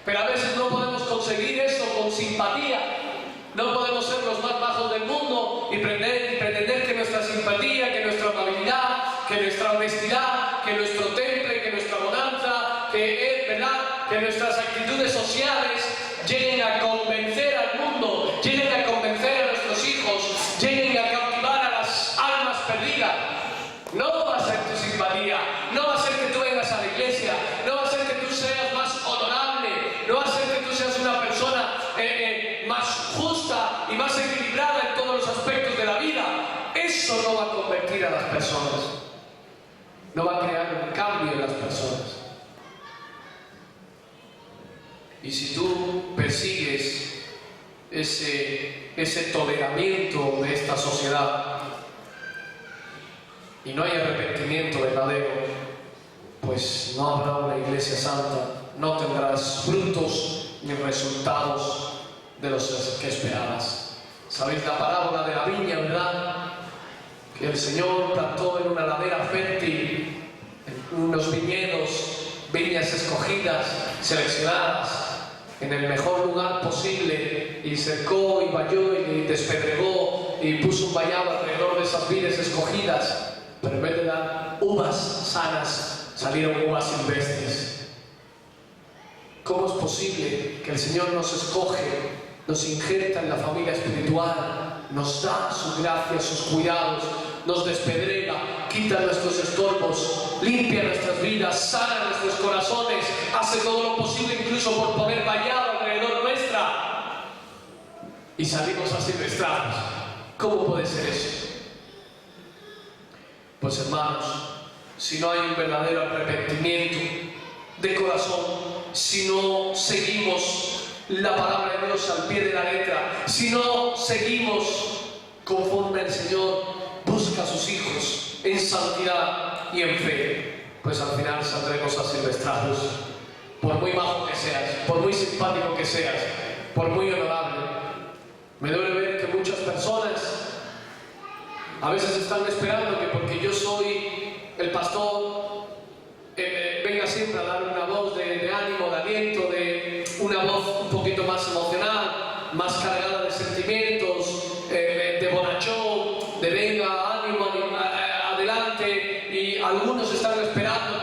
Pero a veces no podemos conseguir eso con simpatía. No podemos ser los más bajos del mundo y pretender que nuestra simpatía, que nuestra amabilidad, que nuestra honestidad, que nuestro temple, que nuestra bonanza, que nuestras actitudes sociales lleguen a convencer al mundo, lleguen a convencer a nuestros hijos, lleguen a cautivar a las almas perdidas. No va a ser tu simpatía, no va a ser que tú vengas a la iglesia, no va a ser que tú seas más honorable, no va a ser que tú seas una persona más justa y más equilibrada en todos los aspectos de la vida. Eso no va a convertir a las personas, no va a crear un cambio en las personas. Y si tú persigues ese toleramiento de esta sociedad y no hay arrepentimiento verdadero, pues no habrá una iglesia santa, no tendrás frutos ni resultados de los que esperabas. ¿Sabéis la parábola de la viña, verdad? Que el Señor plantó en una ladera fértil, en unos viñedos, viñas escogidas, seleccionadas, en el mejor lugar posible, y cercó y valló y despedregó y puso un vallado alrededor de esas vides escogidas, pero en vez de dar uvas sanas, salieron uvas silvestres. ¿Cómo es posible que el Señor nos escoge, nos injerta en la familia espiritual, nos da su gracia, sus cuidados, nos despedrega, quita nuestros estorbos, limpia nuestras vidas, sana nuestros corazones, hace todo lo posible incluso por poner vallado alrededor nuestra, y salimos asilvestrados? ¿Cómo puede ser eso? Pues hermanos, si no hay un verdadero arrepentimiento de corazón, si no seguimos la palabra de Dios al pie de la letra, si no seguimos conforme el Señor busca a sus hijos en santidad y en fe, pues al final saldremos asilvestrados. Por muy majo que seas, por muy simpático que seas, por muy honorable. Me duele ver que muchas personas a veces están esperando que porque yo soy el pastor venga siempre a dar una voz de ánimo, de aliento, de una voz un poquito más emocional, más cargada de sentimientos, de bonachón, de venga, ánimo, adelante. Y algunos están esperando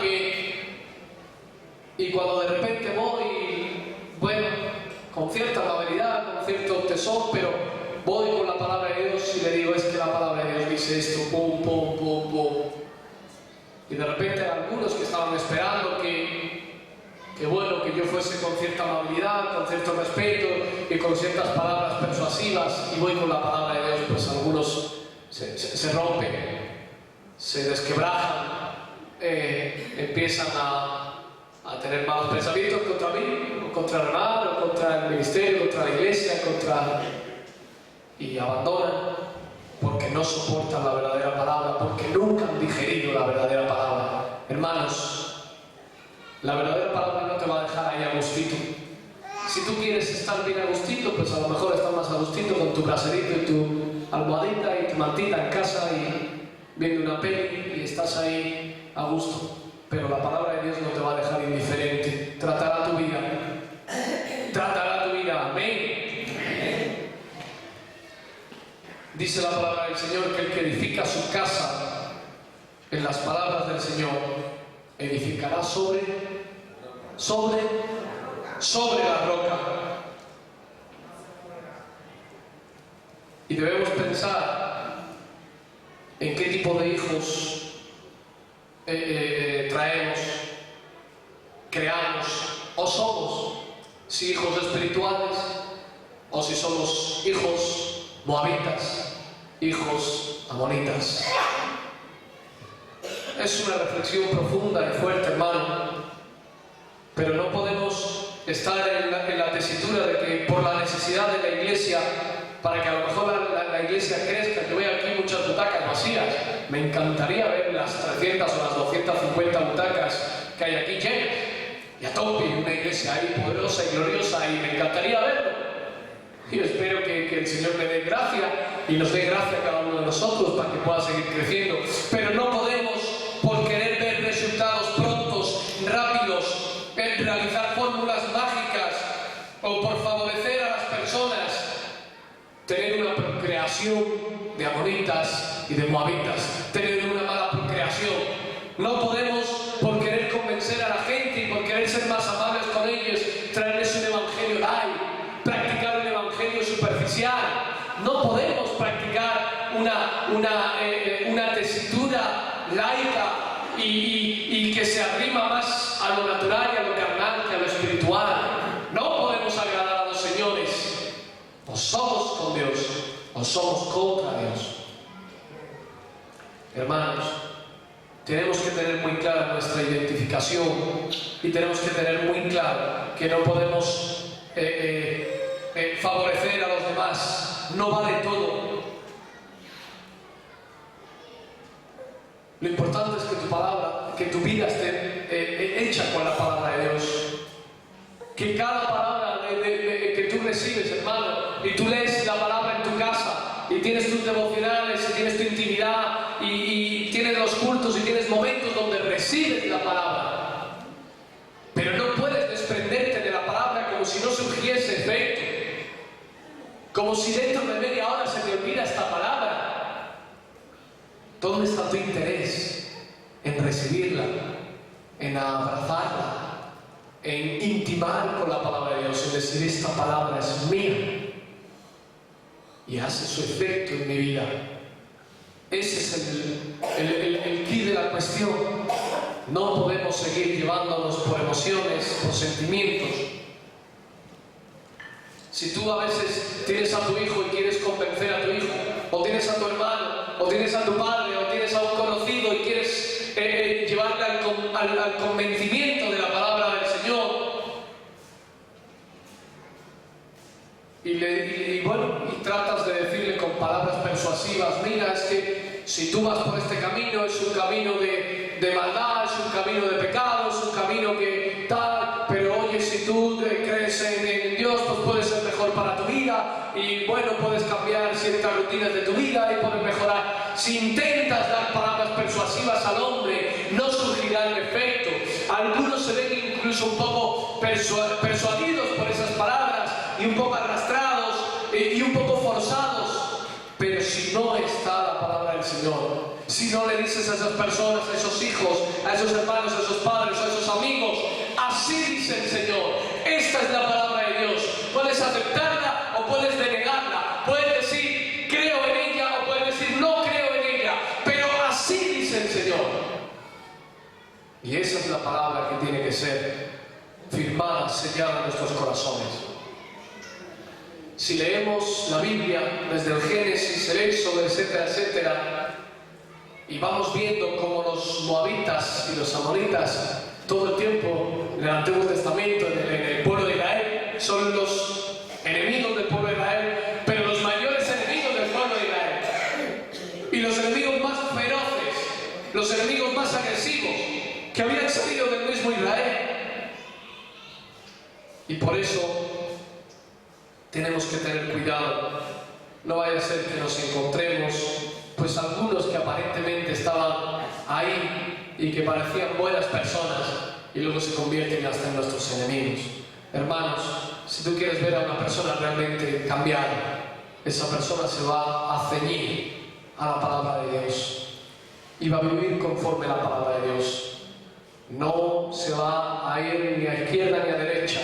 y cuando de repente voy, bueno, con cierta amabilidad, con cierto tesón, pero voy con la palabra de Dios y le digo, es que la palabra de Dios dice esto, pum, pum, pum, pum. Y de repente hay algunos que estaban esperando que bueno, que yo fuese con cierta amabilidad, con cierto respeto y con ciertas palabras persuasivas, y voy con la palabra de Dios, pues algunos se rompen, se desquebrajan, empiezan a tener malos pensamientos contra mí, o contra el hermano, o contra el ministerio, contra la iglesia, y abandonan porque no soportan la verdadera palabra, porque nunca han digerido la verdadera palabra. Hermanos, la verdadera palabra no te va a dejar ahí a gustito. Si tú quieres estar bien a gustito, pues a lo mejor estás más a gustito con tu braserito y tu almohadita y tu mantita en casa y viendo una peli y estás ahí a gusto. Pero la palabra de Dios no te va a dejar indiferente. Tratará tu vida. Tratará tu vida. Amén. Dice la palabra del Señor que el que edifica su casa en las palabras del Señor edificará sobre la roca. Y debemos pensar en qué tipo de hijos traemos, creamos o somos, si hijos espirituales o si somos hijos moabitas, hijos amonitas. Es una reflexión profunda y fuerte, hermano, pero no podemos estar en la tesitura de que por la necesidad de la iglesia, para que a lo mejor la iglesia crezca, que veo aquí muchas butacas vacías. Me encantaría ver las 300 o las 250 butacas que hay aquí llenas y a tope, una iglesia ahí poderosa y gloriosa, y me encantaría verlo. Y espero que el Señor me dé gracia y nos dé gracia a cada uno de nosotros para que pueda seguir creciendo. Pero no podemos, por querer ver resultados prontos, rápidos, realizar fórmulas mágicas o por favorecer a las personas, tener una procreación de amonitas y de moabitas, tener una mala procreación. No podemos, por querer convencer a la gente y por querer ser más amables con ellos, traerles un evangelio light, practicar un evangelio superficial. No podemos practicar una tesitura laica y que se arrima más a lo natural y a lo carnal que a lo espiritual. No podemos agradar a los señores. O somos con Dios o somos contra Dios. Hermanos, tenemos que tener muy clara nuestra identificación y tenemos que tener muy claro que no podemos favorecer a los demás. No vale todo. Lo importante es que tu palabra, que tu vida esté hecha con la palabra de Dios. Que cada palabra que tú recibes, hermano, y tú lees la palabra en tu casa, y tienes tus devocionales, y tienes tu intimidad, y tienes los cultos, y tienes momentos donde recibes la palabra. Pero no puedes desprenderte de la palabra como si no surgiese efecto. Como si dentro de media hora se te olvida esta palabra. ¿Dónde está tu interés en recibirla, en abrazarla, en intimar con la palabra de Dios, en decir esta palabra es mía y hace su efecto en mi vida? Ese es el quid de la cuestión. No podemos seguir llevándonos por emociones, por sentimientos. Si tú a veces tienes a tu hijo y quieres convencer a tu hijo, o tienes a tu hermano, o tienes a tu padre, o tienes a un conocido y quieres llevarle al convencimiento de la palabra del Señor, y tratas de decirle con palabras persuasivas: mira, es que si tú vas por este camino es un camino de maldad, es un camino de pecado, es un camino que tal, pero oye, si tú crees en Dios, pues puede ser mejor para tu vida, y bueno, puedes cambiar ciertas rutinas de tu vida y puedes mejorar. Si intentas dar palabras persuasivas al hombre, no surgirá el efecto. Algunos se ven incluso un poco persuadidos por esas palabras y un poco arrastrados y un poco forzados, pero si no está la palabra del Señor, si no le dices a esas personas, a esos hijos, a esos hermanos, a esos padres, a esos amigos, así dice el Señor, esta es la palabra de Dios, puedes aceptarla o puedes denegarla, puedes decir creo en ella o puedes decir no creo en ella, pero así dice el Señor. Y esa es la palabra que tiene que ser firmada, sellada en nuestros corazones. Si leemos la Biblia desde el Génesis, el Éxodo, etcétera, etcétera, y vamos viendo cómo los moabitas y los amonitas todo el tiempo en el Antiguo Testamento, en el pueblo de Israel, son los enemigos del pueblo de Israel, pero los mayores enemigos del pueblo de Israel, y los enemigos más feroces, los enemigos más agresivos que habían salido del mismo Israel. Y por eso tenemos que tener cuidado. No vaya a ser que nos encontremos pues algunos que aparentemente estaban ahí y que parecían buenas personas y luego se convierten hasta en nuestros enemigos. Hermanos, si tú quieres ver a una persona realmente cambiada, esa persona se va a ceñir a la palabra de Dios y va a vivir conforme a la palabra de Dios. No se va a ir ni a izquierda ni a derecha.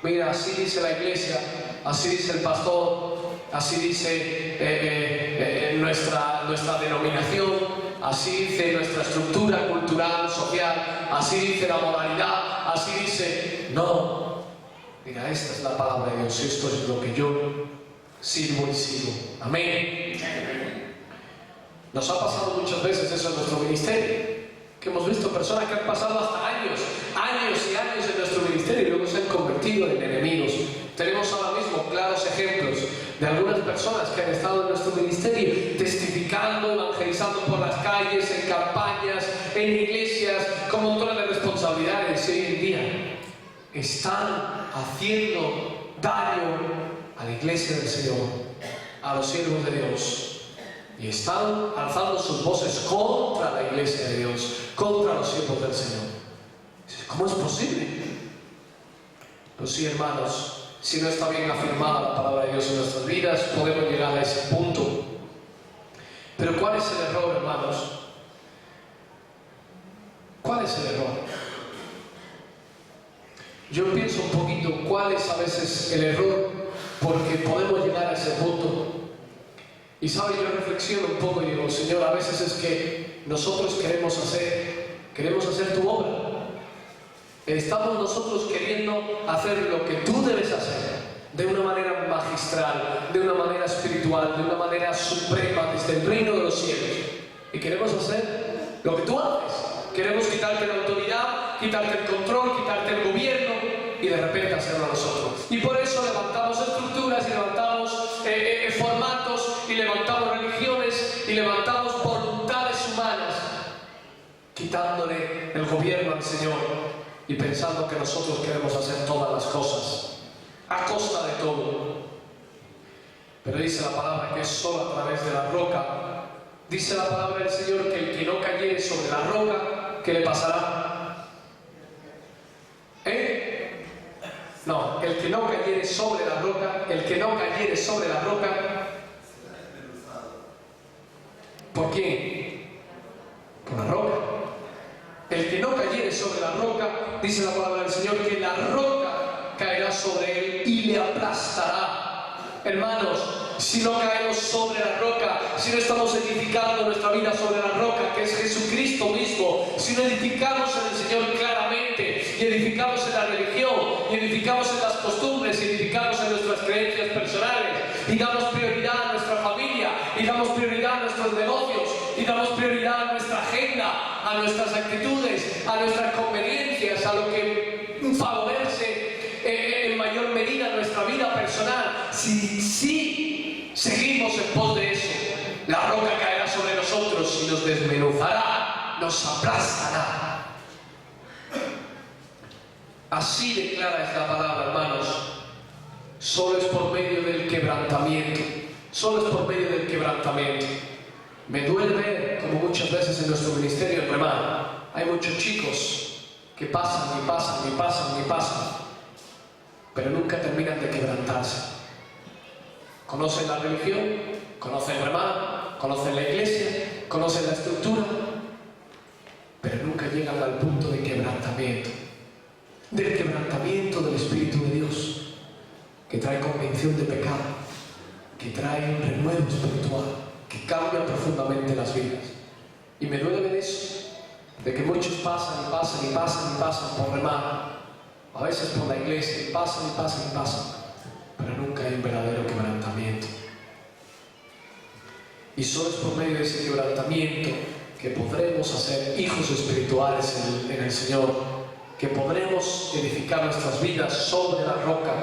Mira, así dice la iglesia, así dice el pastor, así dice nuestra denominación, así dice nuestra estructura cultural, social, así dice la moralidad, así dice... No, mira, esta es la palabra de Dios, esto es lo que yo sirvo y sigo. Amén. Nos ha pasado muchas veces eso en nuestro ministerio, que hemos visto personas que han pasado hasta años y años en nuestro ministerio y luego se han convertido en enemigos. Tenemos ahora mismo claros ejemplos de algunas personas que han estado en nuestro ministerio testificando, evangelizando por las calles, en campañas, en iglesias, con montones de responsabilidades, y hoy en día están haciendo daño a la iglesia del Señor, a los siervos de Dios. Y están alzando sus voces contra la iglesia de Dios, contra los siervos del Señor. ¿Cómo es posible? Pues sí, hermanos, si no está bien afirmada la palabra de Dios en nuestras vidas, podemos llegar a ese punto. Pero ¿cuál es el error, hermanos? ¿Cuál es el error? Yo pienso un poquito cuál es a veces el error, porque podemos llegar a ese punto. Y sabe, yo reflexiono un poco y digo, Señor, a veces es que nosotros queremos hacer tu obra. Estamos nosotros queriendo hacer lo que tú debes hacer, de una manera magistral, de una manera espiritual, de una manera suprema, desde el reino de los cielos. Y queremos hacer lo que tú haces. Queremos quitarte la autoridad, quitarte el control, quitarte el gobierno y de repente hacerlo nosotros. Y por eso levantamos estructuras y levantamos formatos y levantamos religiones y levantamos voluntades humanas, quitándole el gobierno al Señor y pensando que nosotros queremos hacer todas las cosas a costa de todo. Pero dice la palabra que es solo a través de la roca. Dice la palabra del Señor que el que no cayere sobre la roca, ¿qué le pasará? No, el que no cayere sobre la roca, ¿por quién? Por la roca. El que no cayere sobre la roca, dice la palabra del Señor, que la roca caerá sobre él y le aplastará. Hermanos, si no caemos sobre la roca, si no estamos edificando nuestra vida sobre la roca, que es Jesucristo mismo, si no edificamos en el Señor claramente, y edificamos en la religión, y edificamos en las costumbres, y edificamos en nuestras creencias personales, y damos prioridad a nuestra familia, y damos prioridad a nuestros negocios, y damos prioridad a nuestra agenda, a nuestras actitudes, a nuestras conveniencias, a lo que favorece en mayor medida nuestra vida personal. Si seguimos en pos de eso, la roca caerá sobre nosotros y nos desmenuzará, nos aplastará. Así de clara es la palabra, hermanos. Solo es por medio del quebrantamiento. Solo es por medio del quebrantamiento. Me duele ver como muchas veces en nuestro ministerio en Remar hay muchos chicos que pasan y pasan y pasan y pasan, pero nunca terminan de quebrantarse. Conocen la religión, conocen Remar, conocen la iglesia, conocen la estructura, pero nunca llegan al punto de quebrantamiento. Del quebrantamiento del Espíritu de Dios, que trae convicción de pecado, que trae un renuevo espiritual, que cambia profundamente las vidas. Y me duele ver eso, de que muchos pasan y pasan y pasan y pasan por Remar, a veces por la iglesia, y pasan y pasan y pasan, pero nunca hay un verdadero quebrantamiento. Y solo es por medio de ese quebrantamiento que podremos ser hijos espirituales en el Señor, que podremos edificar nuestras vidas sobre la roca,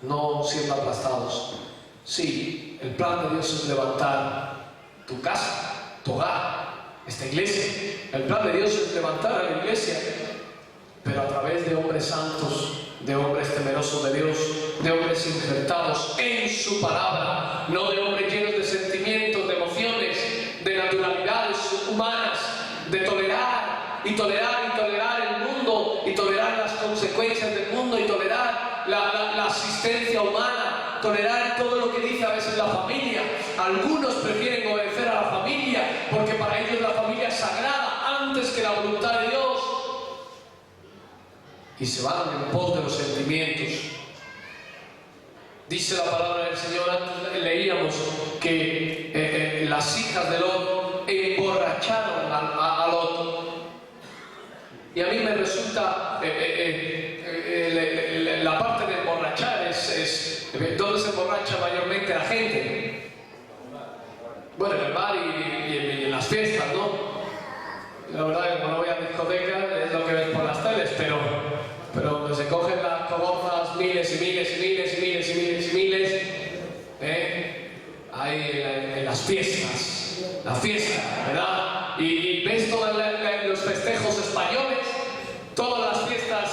no siendo aplastados. Sí, el plan de Dios es levantar tu casa, tu hogar, esta iglesia. El plan de Dios es levantar a la iglesia, pero a través de hombres santos, de hombres temerosos de Dios, de hombres injertados en su palabra, no de hombres llenos de sentimientos, de emociones, de naturalidades humanas, de tolerar y tolerar y tolerar el mundo, y tolerar las consecuencias del mundo, y tolerar la asistencia humana, tolerar todo lo que dice a veces la familia. Algunos prefieren obedecer a la familia porque para ellos la familia es sagrada antes que la voluntad de Dios, y se van en pos de los sentimientos. Dice la palabra del Señor, antes leíamos que las hijas de Lot emborracharon a Lot. Y a mí me resulta la parte de emborrachar es ¿dónde se emborracha mayormente la gente? Bueno, en el bar y en las fiestas, ¿no? La verdad que cuando voy a discotecas es lo que ves por las teles, pero donde se cogen las cogorzas miles y miles y miles y miles y miles y miles, hay en las fiestas, la fiesta, ¿verdad? Y ves todos los festejos españoles, todas las fiestas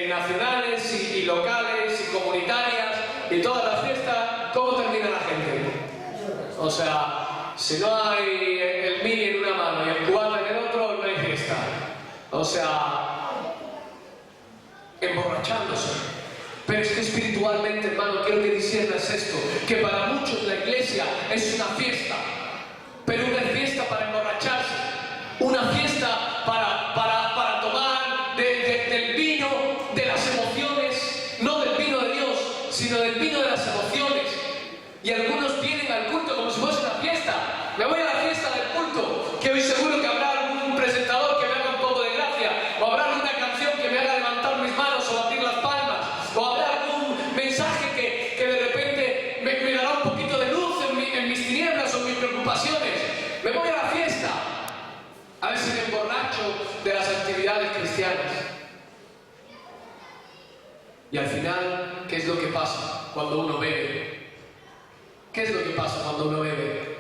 nacionales y locales y comunitarias, y todas las fiestas, ¿cómo termina la gente? O sea, si no hay el mini en una mano y el cubata en el otro, no hay fiesta. O sea, emborrachándose. Pero es que espiritualmente, hermano, quiero que disiernas esto, que para muchos la iglesia es una fiesta, pero una fiesta para emborracharse, una fiesta para tomar del vino de las emociones, no del vino de Dios, sino del vino de las emociones. Y algunos vienen al culto como si fuese una fiesta. Me voy a la fiesta del culto, que hoy seguro que habrá algún presentador que me haga un poco de gracia, o habrá alguna canción que me haga levantar mis manos o batir las palmas, o habrá algún mensaje que de repente me dará un poquito de luz en mis tinieblas o en mis preocupaciones. Me voy a la fiesta, a ver si me emborracho de las actividades cristianas. Y al final, ¿qué es lo que pasa cuando uno bebe? ¿Qué es lo que pasa cuando uno bebe?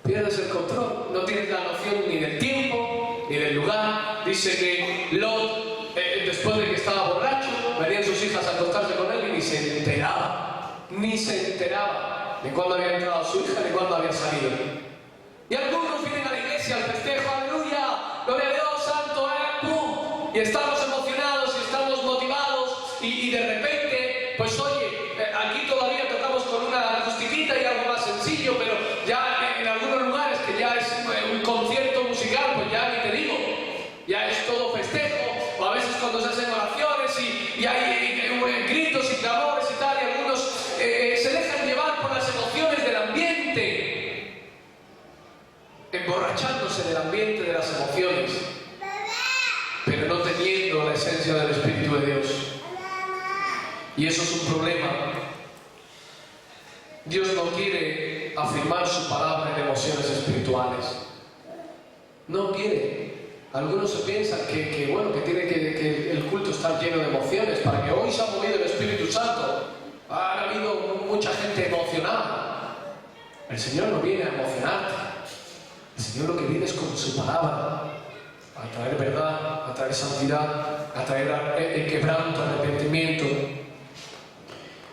Pierdes el control, no tienes la noción ni del tiempo, ni del lugar. Dice que Lot, después de que estaba borracho, venían sus hijas a acostarse con él y ni se enteraba, ni cuándo había entrado su hija, ni cuándo había salido. Y algunos vienen a la iglesia al festejo, aleluya, gloria a Dios, santo, ¡pum! Y estamos emocionados y estamos motivados y de repente, pues oye, aquí todavía tocamos con una acústica y algo más sencillo, pero ya en algunos lugares que ya es un concierto musical, pues ya ni te digo, ya es todo festejo, o a veces cuando se hacen oraciones y hay gritos y clamores y tal, y algunos se dejan llevar por las emociones del ambiente, emborrachándose del ambiente de las emociones, pero no teniendo la esencia del Espíritu de Dios. Y eso es un problema. Dios no quiere afirmar su palabra en emociones espirituales. No quiere. Algunos se piensan que tiene que el culto estar lleno de emociones para que hoy se ha movido el Espíritu Santo. Ha habido mucha gente emocionada. El Señor no viene a emocionarte. El Señor lo que viene es con su palabra, a traer verdad, a traer santidad, a traer quebranto, arrepentimiento.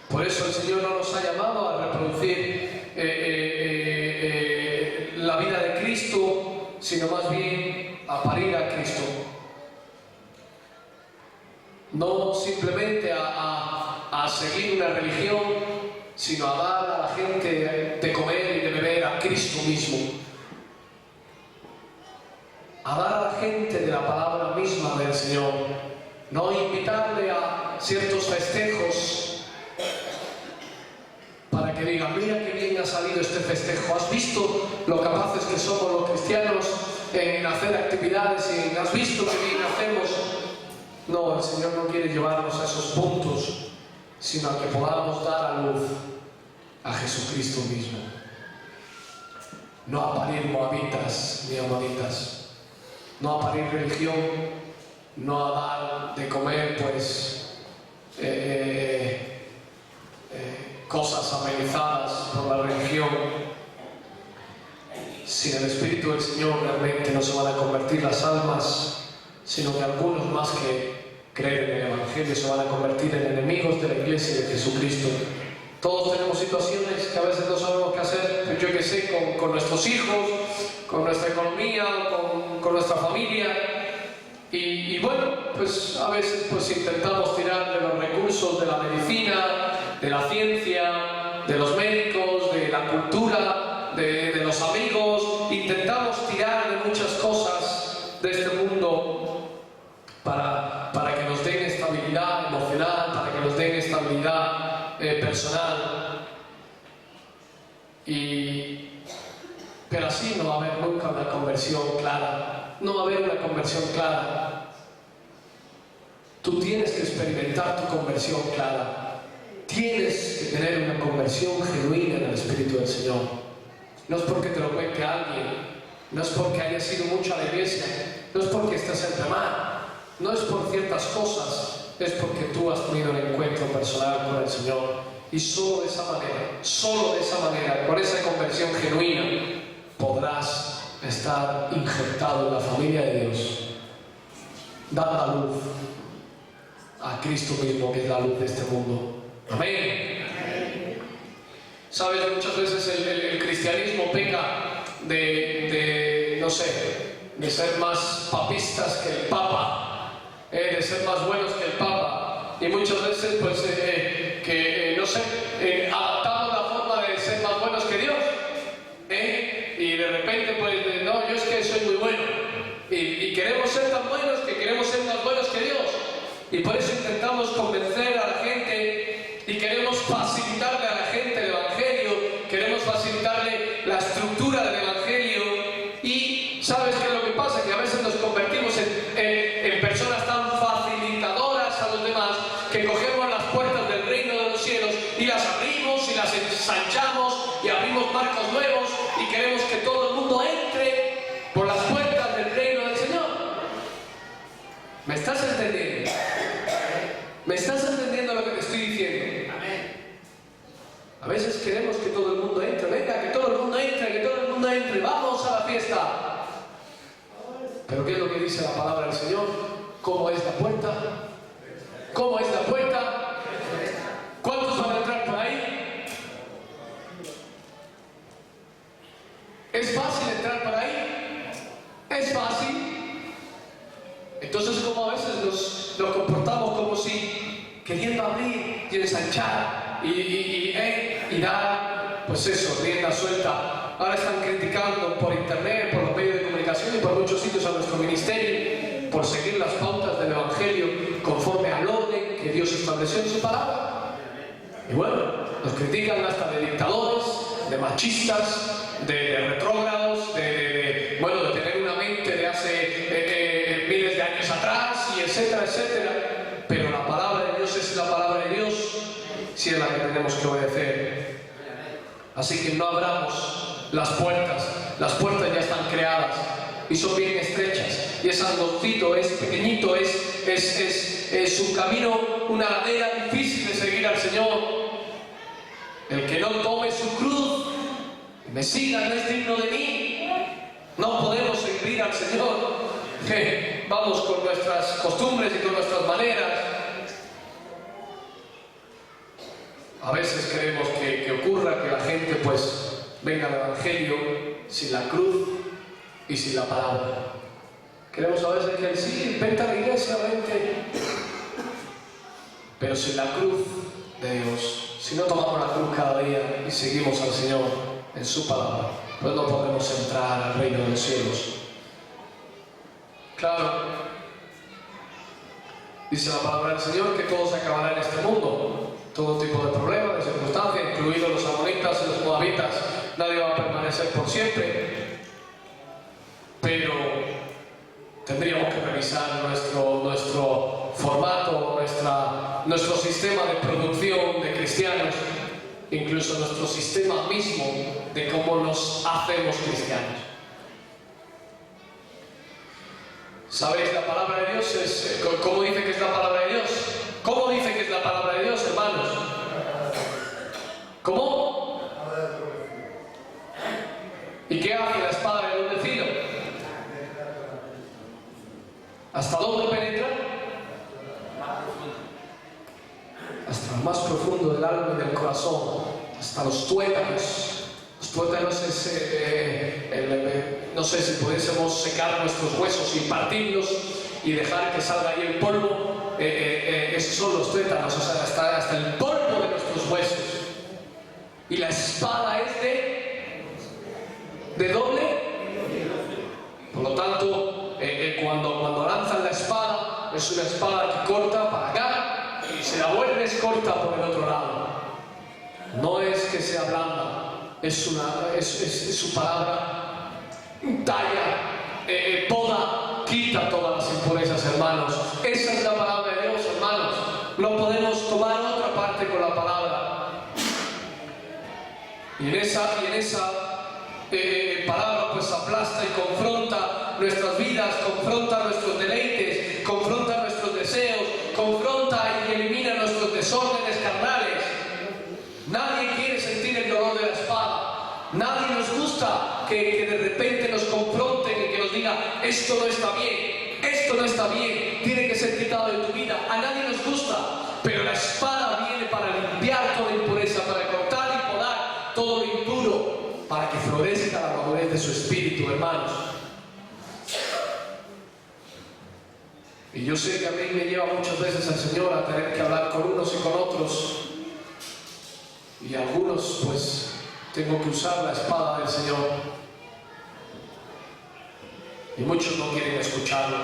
Por eso el Señor no nos ha llamado a reproducir la vida de Cristo, sino más bien a parir a Cristo. No simplemente a seguir una religión, sino a dar a la gente de comer y de beber a Cristo mismo. A dar a la gente de la palabra misma del Señor. No invitarle a ciertos festejos para que digan, mira qué bien ha salido este festejo, ¿has visto lo capaces que somos los cristianos en hacer actividades y has visto qué bien hacemos? No, el Señor no quiere llevarnos a esos puntos, sino a que podamos dar a luz a Jesucristo mismo. No a parir moabitas ni amonitas, no a parir religión, no a dar de comer cosas amenizadas por la religión. Sin el Espíritu del Señor realmente no se van a convertir las almas, sino que algunos más que creer en el Evangelio se van a convertir en enemigos de la Iglesia de Jesucristo. Todos tenemos situaciones que a veces no sabemos qué hacer, yo que sé, con nuestros hijos, con nuestra economía, con nuestra familia. Y bueno, pues a veces intentamos tirar de los recursos de la medicina, de la ciencia, de los médicos, de la cultura, de los amigos. Intentamos tirar de muchas cosas de este mundo para que nos den estabilidad emocional, para que nos den estabilidad personal. Pero así no va a haber nunca una conversión clara. No va a haber una conversión clara. Tú tienes que experimentar tu conversión clara. Tienes que tener una conversión genuina en el Espíritu del Señor. No es porque te lo cuente alguien, no es porque hayas ido mucho a la iglesia, no es porque estés entre mal, no es por ciertas cosas, es porque tú has tenido un encuentro personal con el Señor. Y solo de esa manera, con esa conversión genuina, podrás estar injertado en la familia de Dios, dando a luz a Cristo mismo, que es la luz de este mundo. Amén. Sabes, muchas veces el cristianismo peca de no sé, de ser más papistas que el Papa, de ser más buenos que el Papa, y muchas veces pues no sé, adaptamos la forma de ser más buenos que Dios, y de repente pues no, yo es que soy muy bueno, y queremos ser tan buenos que queremos ser más buenos que Dios, y por eso intentamos convencer a la gente y queremos facilitarle a la gente el Evangelio, queremos facilitarle la estructura del Evangelio. Y ¿sabes qué es lo que pasa? Que a veces nos convertimos en personas tan facilitadoras a los demás que cogemos las puertas del reino de los cielos y las abrimos y las ensanchamos y abrimos marcos nuevos y queremos que todo el mundo entre por las puertas del reino del Señor. ¿Me estás entendiendo? ¿Me estás entendiendo lo que te estoy diciendo? A veces queremos que todo el mundo entre, venga, que todo el mundo entre, que todo el mundo entre, vamos a la fiesta. Pero ¿qué es lo que dice la palabra del Señor? ¿Cómo es la puerta? ¿Cómo es la puerta? ¿Cuántos van a entrar por ahí? ¿Es fácil entrar por ahí? ¿Es fácil? Entonces, como a veces nos comportamos como si queriendo abrir y ensanchar y dar, pues eso, rienda suelta. Ahora están criticando por internet, por los medios de comunicación y por muchos sitios a nuestro ministerio por seguir las pautas del Evangelio conforme al orden que Dios estableció en su palabra. Y bueno, nos critican hasta de dictadores, de machistas, de retrógrados, bueno, de tener una mente de hace miles de años atrás, y etcétera, etcétera. Pero la palabra de Dios es la palabra de Dios, si es la que tenemos que obedecer. Así que no abramos las puertas ya están creadas y son bien estrechas, y es angostito, es pequeñito, es un camino, una ladera difícil de seguir al Señor. El que no tome su cruz y me siga no es digno de mí. No podemos seguir al Señor. Vamos con nuestras costumbres y con nuestras maneras. A veces queremos que ocurra que la gente pues venga al Evangelio sin la cruz y sin la palabra. Queremos a veces que sí, vente a la iglesia, vente, pero sin la cruz de Dios. Si no tomamos la cruz cada día y seguimos al Señor en su palabra, pues no podemos entrar al reino de los cielos. Claro, dice la palabra del Señor que todo se acabará en este mundo, todo tipo de problemas, de circunstancias, incluidos los amonitas y los moabitas. Nadie va a permanecer por siempre, pero tendríamos que revisar nuestro formato, nuestro sistema de producción de cristianos, incluso nuestro sistema mismo de cómo nos hacemos cristianos. ¿Sabéis? La palabra de Dios es... ¿Cómo dice que es la palabra de Dios? ¿Cómo dice que es la palabra de Dios, hermanos? ¿Cómo? ¿Y qué hace la espada de doble filo? ¿Hasta dónde penetra? Hasta lo más profundo del alma y del corazón, hasta los tuétanos. Los tuétanos es, no sé si pudiésemos secar nuestros huesos y partirlos y dejar que salga ahí el polvo. Esos son los tuétanos, o sea, hasta el polvo de nuestros huesos. Y la espada es de doble. Por lo tanto, cuando lanzan la espada, es una espada que corta para acá y si la vuelves corta por el otro lado. No es que sea blanda, es su palabra, talla, poda, quita todas las impurezas, hermanos. Esa es la palabra de Dios, hermanos. No podemos tomar otra parte con la palabra. Y en esa palabra pues aplasta y confronta nuestras vidas, confronta nuestros deleites, confronta nuestros deseos, confronta y elimina nuestros desórdenes carnales. Nadie quiere sentir el dolor de la espada. Nadie nos gusta que de repente nos confronten y que nos digan esto no está bien, esto no está bien, tiene que ser quitado de tu vida. A nadie nos gusta, pero la espada viene para limpiar toda impureza, para cortar y podar todo lo impuro, para que florezca la madurez de su espíritu, hermanos. Y yo sé que a mí me lleva muchas veces el Señor a tener que hablar con unos y con otros. Y algunos, pues, tengo que usar la espada del Señor. Y muchos no quieren escucharlo.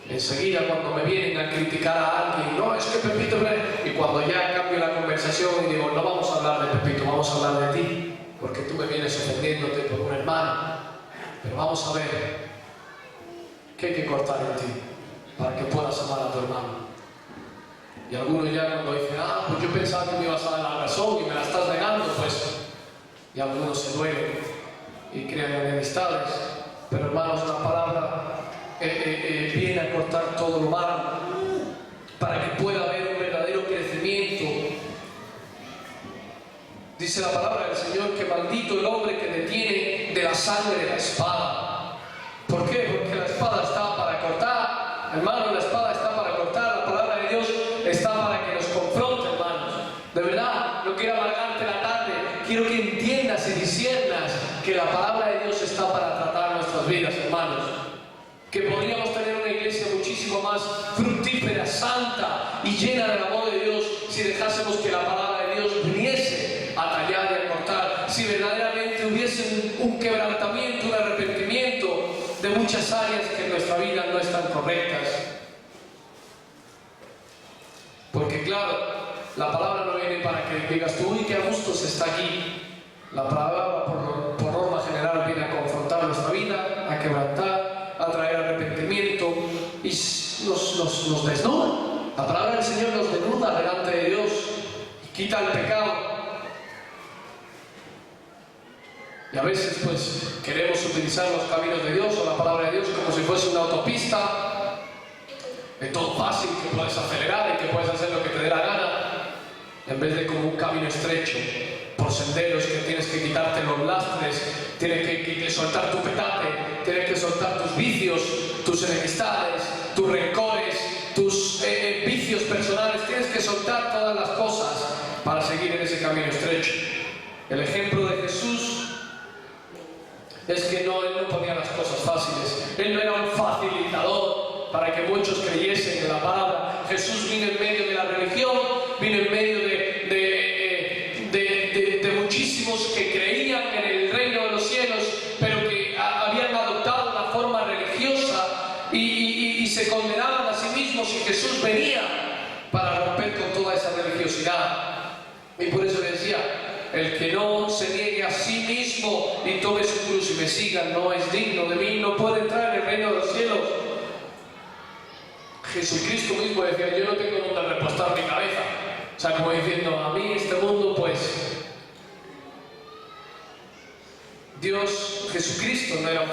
Enseguida cuando me vienen a criticar a alguien, no, es que Pepito, y cuando ya cambio la conversación y digo, no vamos a hablar de Pepito, vamos a hablar de ti, porque tú me vienes ofendiéndote por un hermano. Pero vamos a ver qué hay que cortar en ti para que puedas amar a tu hermano. Y algunos ya cuando dicen, pues yo pensaba que me ibas a dar la razón y me la estás negando, pues, y algunos se duelen y crean enemistades. Pero hermanos, la palabra viene a cortar todo lo malo para que pueda haber un verdadero crecimiento. Dice la palabra del Señor que maldito el hombre que detiene de la sangre de la espada. ¿Por qué? Porque la espada está para cortar, hermano, la espada está para cortar, la palabra de Dios está para que nos confronte, hermanos. De verdad, no quiero alargarte la tarde, quiero que entiendas y disciernas que la palabra de Dios está para tratar nuestras vidas, hermanos. Que podríamos tener una iglesia muchísimo más fructífera, santa y llena del amor de Dios si dejásemos que la palabra de Dios viniese a tallar y a cortar, si verdaderamente hubiese un quebrantamiento, un arrepentimiento de muchas áreas que en nuestra vida no están correctas. Porque claro, la palabra no viene para que digas tú, uy, qué a gusto se está aquí. La palabra por norma general viene a confrontar nuestra vida, a quebrantar, a traer arrepentimiento y nos desnuda. La palabra del Señor nos desnuda delante de Dios y quita el pecado. Y a veces pues queremos utilizar los caminos de Dios o la palabra de Dios como si fuese una autopista de todo fácil, que puedes acelerar y que puedes hacer lo que te dé la gana, en vez de como un camino estrecho por senderos que tienes que quitarte los lastres, tienes que soltar tu petate, tienes que soltar tus vicios, tus enemistades, tus rencores, tus vicios personales, tienes que soltar todas las cosas para seguir en ese camino estrecho. El ejemplo de Jesús es que él no ponía las cosas fáciles, él no era un facilitador para que muchos creyesen en la palabra. Jesús vino en medio de la religión, vino en medio de muchísimos que creían en el reino de los cielos, pero que habían adoptado una forma religiosa y se condenaban a sí mismos, y Jesús venía para romper con toda esa religiosidad. Y por eso le decía, el que no se niegue a sí mismo y tome su cruz y me siga, no es digno de mí, no puede entrar en el reino de los cielos. Jesucristo mismo decía, yo no tengo donde repostar mi cabeza. O sea, como diciendo, a mí este mundo, pues, Dios, Jesucristo no era un